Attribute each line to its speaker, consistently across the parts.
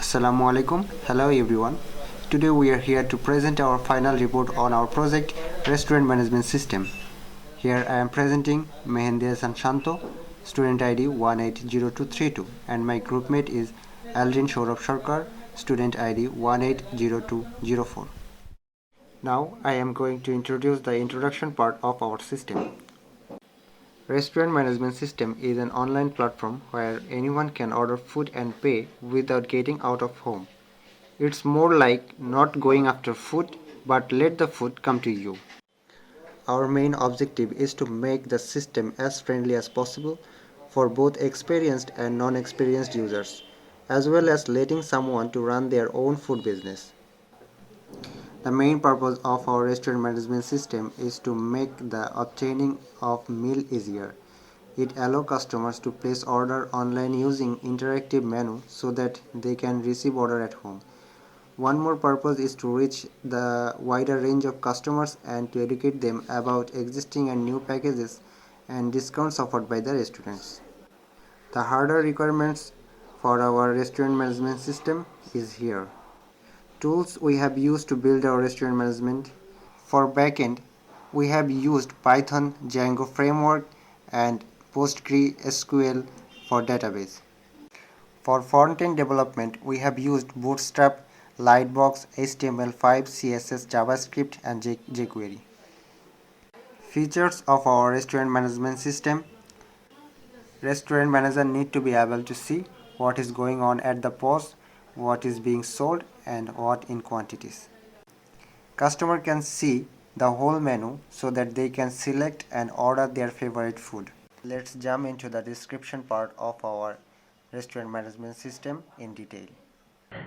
Speaker 1: Assalamu alaikum. Hello everyone. Today we are here to present our final report on our project Restaurant Management System. Here I am presenting Mehedi and Shanto, student ID 180232, and my groupmate is Aldrin Saurov Sarkar, student ID 180204. Now I am going to introduce the introduction part of our system. Restaurant Management System is an online platform where anyone can order food and pay without getting out of home. It's more like not going after food, but let the food come to you. Our main objective is to make the system as friendly as possible for both experienced and non-experienced users, as well as letting someone to run their own food business. The main purpose of our restaurant management system is to make the obtaining of meal easier. It allows customers to place order online using interactive menu so that they can receive order at home. One more purpose is to reach the wider range of customers and to educate them about existing and new packages and discounts offered by the restaurants. The harder requirements for our restaurant management system is here. Tools we have used to build our restaurant management. For backend, we have used Python, Django framework and PostgreSQL for database. For front-end development, we have used Bootstrap, Lightbox, HTML5, CSS, JavaScript and jQuery. Features of our restaurant management system. Restaurant manager need to be able to see what is going on at the POS, what is being sold and what in quantities. Customer can see the whole menu so that they can select and order their favorite food. Let's jump into the description part of our restaurant management system in detail.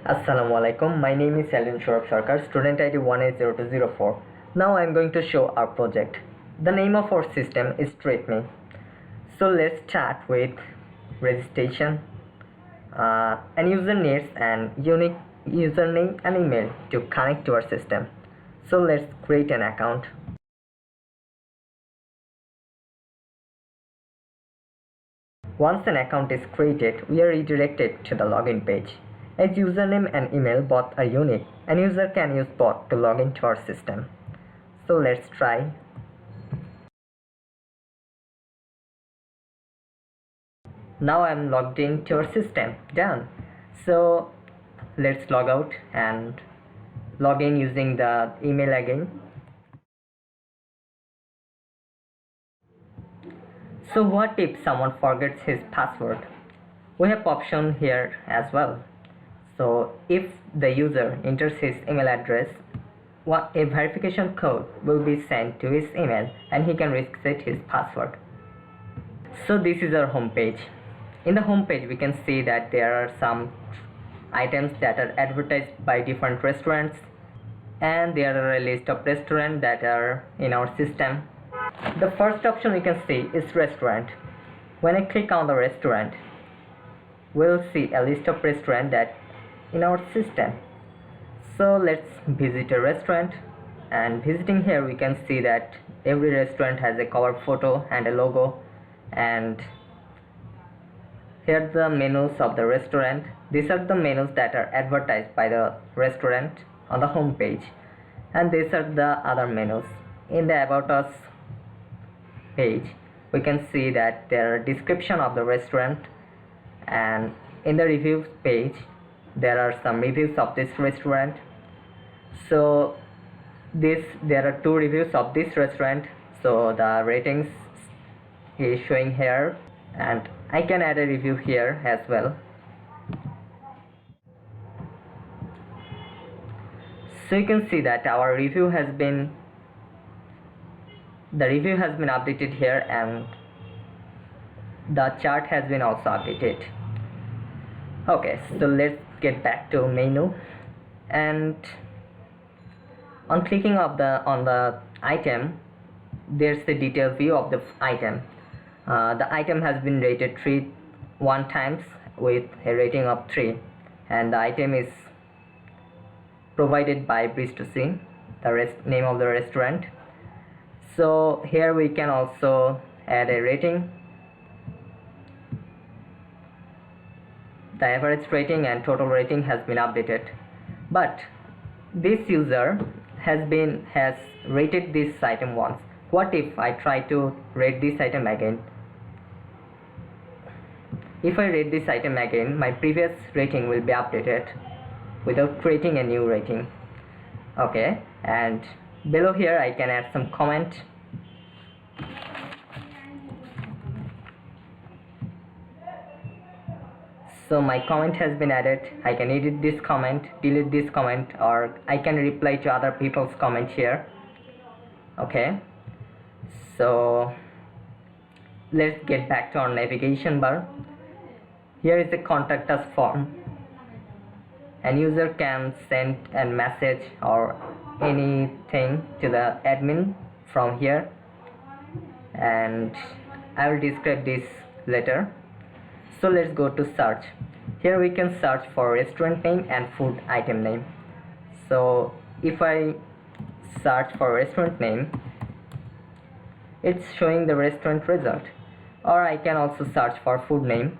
Speaker 2: Assalamu alaikum. My name is Aldrin Sarkar, student ID 180204. Now I am going to show our project. The name of our system is Treat Me. So let's start with registration. An user needs an unique username and email to connect to our system. So let's create an account. Once an account is created, we are redirected to the login page. As username and email both are unique, an user can use both to log into our system. So let's try. Now I'm logged into our system. Done. So let's log out and log in using the email again. So what if someone forgets his password? We have option here as well. So if the user enters his email address, a verification code will be sent to his email and he can reset his password. So this is our home page. In the home page we can see that there are some items that are advertised by different restaurants, and there are a list of restaurants that are in our system. The first option we can see is restaurant. When I click on the restaurant, we'll see a list of restaurants that in our system. So let's visit a restaurant, and visiting here we can see that every restaurant has a cover photo and a logo, and here are the menus of the restaurant. These are the menus that are advertised by the restaurant on the home page, and these are the other menus. In the About Us page we can see that there are description of the restaurant, and in the reviews page there are some reviews of this restaurant. So there are 2 reviews of this restaurant, so the ratings is showing here, and I can add a review here as well. So you can see that our review has been updated here, and the chart has been also updated. Okay, so let's get back to menu, and on clicking on the item, there's the detailed view of the item. The item has been rated 1 times with a rating of 3, and the item is provided by Bridge2C, the name of the restaurant. So here we can also add a rating. the average rating and total rating has been updated, but this user has rated this item once. What if I try to rate this item again? If I rate this item again, my previous rating will be updated without creating a new rating. Okay, and below here I can add some comment. So my comment has been added. I can edit this comment, delete this comment, or I can reply to other people's comment here. Okay, so let's get back to our navigation bar. Here is the contact us form. An user can send a message or anything to the admin from here, and I will describe this later. So let's go to search. Here we can search for restaurant name and food item name. So if I search for restaurant name, it's showing the restaurant result, or I can also search for food name.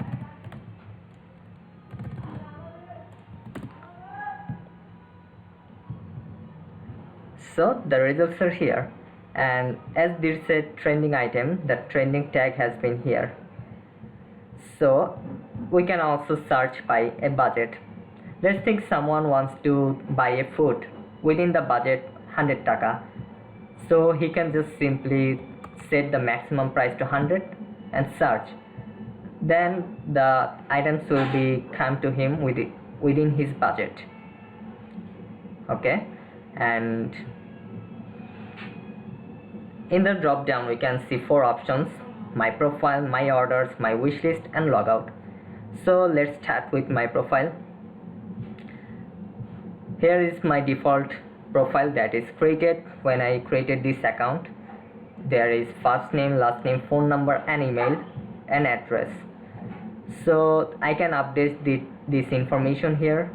Speaker 2: So the results are here, and as this is a trending item, the trending tag has been here. So we can also search by a budget. Let's think someone wants to buy a food within the budget 100 taka. So he can just simply set the maximum price to 100 and search. Then the items will be come to him within his budget. Okay, and in the drop down we can see 4 options: my profile, my orders, my wish list, and logout. So let's start with my profile. Here is my default profile that is created when I created this account. There is first name, last name, phone number, and email, and address. So I can update this information here.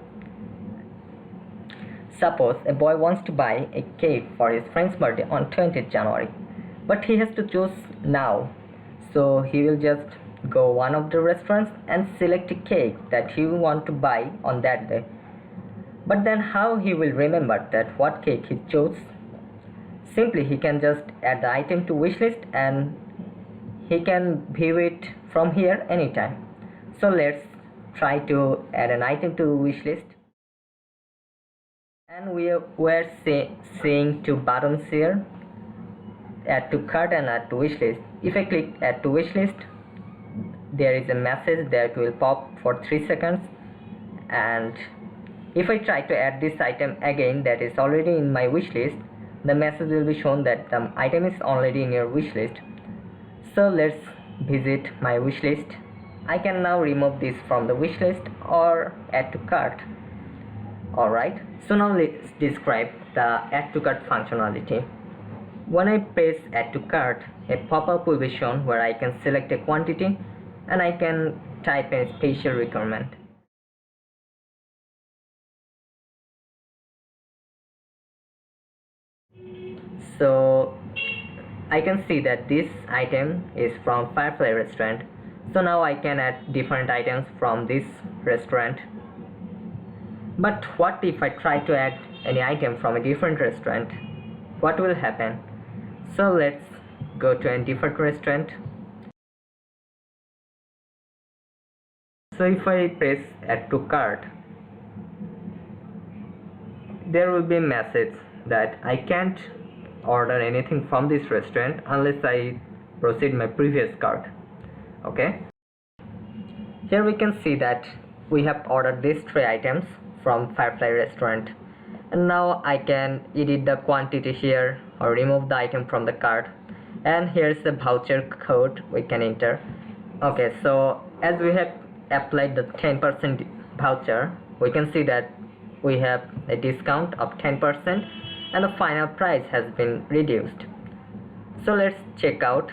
Speaker 2: Suppose a boy wants to buy a cake for his friend's birthday on 20th January, but he has to choose now. So he will just go one of the restaurants and select a cake that he will want to buy on that day. But then how he will remember that what cake he chose? Simply he can just add the item to wish list and he can view it from here anytime. So let's try to add an item to wish list. And we're seeing 2 buttons here, add to cart and add to wish list. If I click add to wish list, there is a message that will pop for 3 seconds, and if I try to add this item again that is already in my wish list, the message will be shown that the item is already in your wish list. So let's visit my wish list. I can now remove this from the wish list or add to cart. Alright, so now let's describe the add to cart functionality. When I press add to cart, a pop-up will be shown where I can select a quantity and I can type a special requirement. So I can see that this item is from Firefly restaurant. So now I can add different items from this restaurant. But what if I try to add any item from a different restaurant? What will happen? So let's go to a different restaurant. So if I press add to cart, there will be a message that I can't order anything from this restaurant unless I proceed my previous cart. Okay, here we can see that we have ordered these 3 items from Firefly restaurant, and now I can edit the quantity here or remove the item from the cart, and here's the voucher code we can enter. Okay, so as we have applied the 10% voucher, we can see that we have a discount of 10% and the final price has been reduced. So let's check out.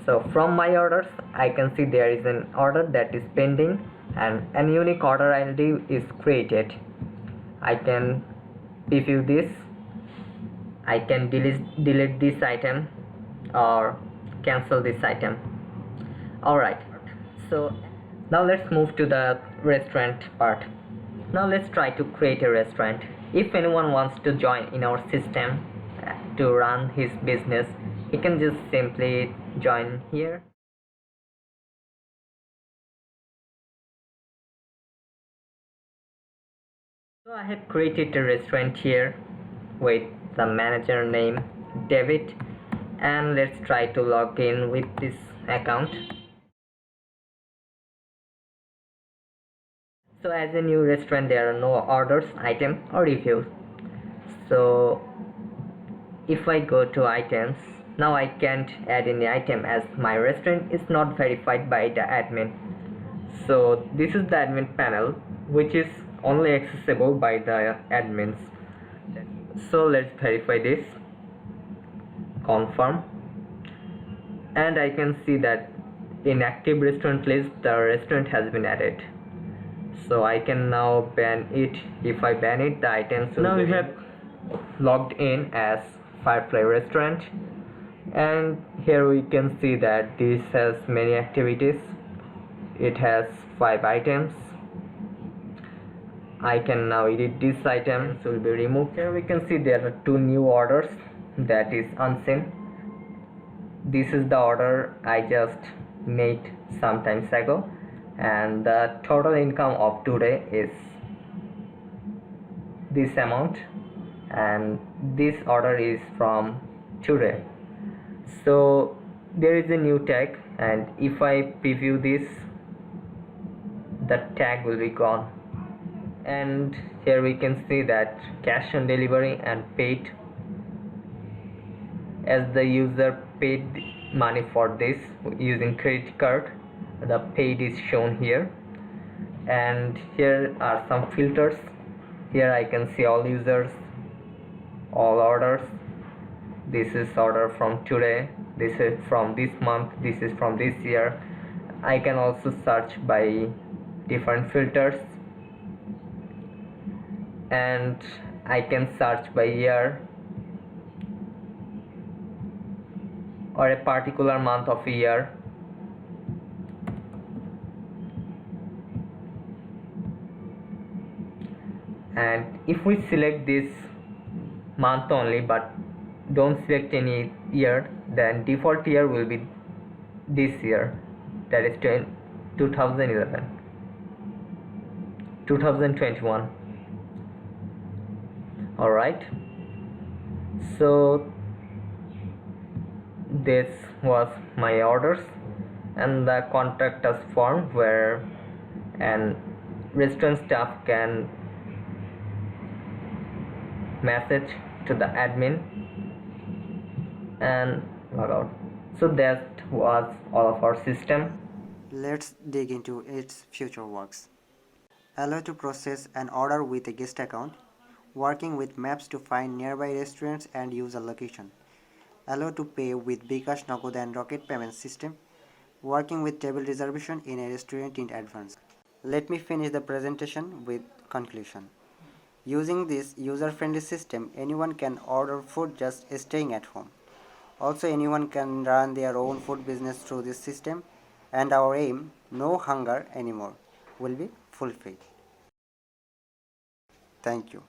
Speaker 2: So from my orders, I can see there is an order that is pending and a unique order ID is created. I can preview this. I can delete this item or cancel this item. Alright, so Now let's move to the restaurant part. Now let's try to create a restaurant. If anyone wants to join in our system to run his business, he can just simply join here. So I have created a restaurant here with the manager name David, and let's try to log in with this account. So as a new restaurant, there are no orders, item or reviews. So if I go to items, now I can't add any item as my restaurant is not verified by the admin. So this is the admin panel, which is only accessible by the admins. So let's verify this, confirm, and I can see that in active restaurant list the restaurant has been added. So I can now ban it. If I ban it, the items will now we have logged in as Firefly restaurant, and here we can see that this has many activities. It has 5 items. I can now edit these items will be removed. Here we can see there are 2 new orders, that is unseen. This is the order I just made some times ago, and the total income of today is this amount, and this order is from today. So there is a new tag, and if I preview this, the tag will be gone. And here we can see that cash on delivery and paid, as the user paid money for this using credit card, the paid is shown here. And here are some filters. Here I can see all users, all orders. This is order from today, this is from this month, this is from this year. I can also search by different filters, and I can search by year or a particular month of a year. And if we select this month only but don't select any year, then default year will be this year, that is 2011, 2021. Alright, so this was my orders and the contact us form where an restaurant staff can message to the admin and log out. So that was all of our system.
Speaker 1: Let's dig into its future works. Allow to process an order with a guest account, working with maps to find nearby restaurants and user location. Allow to pay with bKash, Nagad and Rocket payment system, working with table reservation in a restaurant in advance. Let me finish the presentation with conclusion. Using this user-friendly system, anyone can order food just staying at home. Also, anyone can run their own food business through this system, and our aim, no hunger anymore, will be fulfilled. Thank you.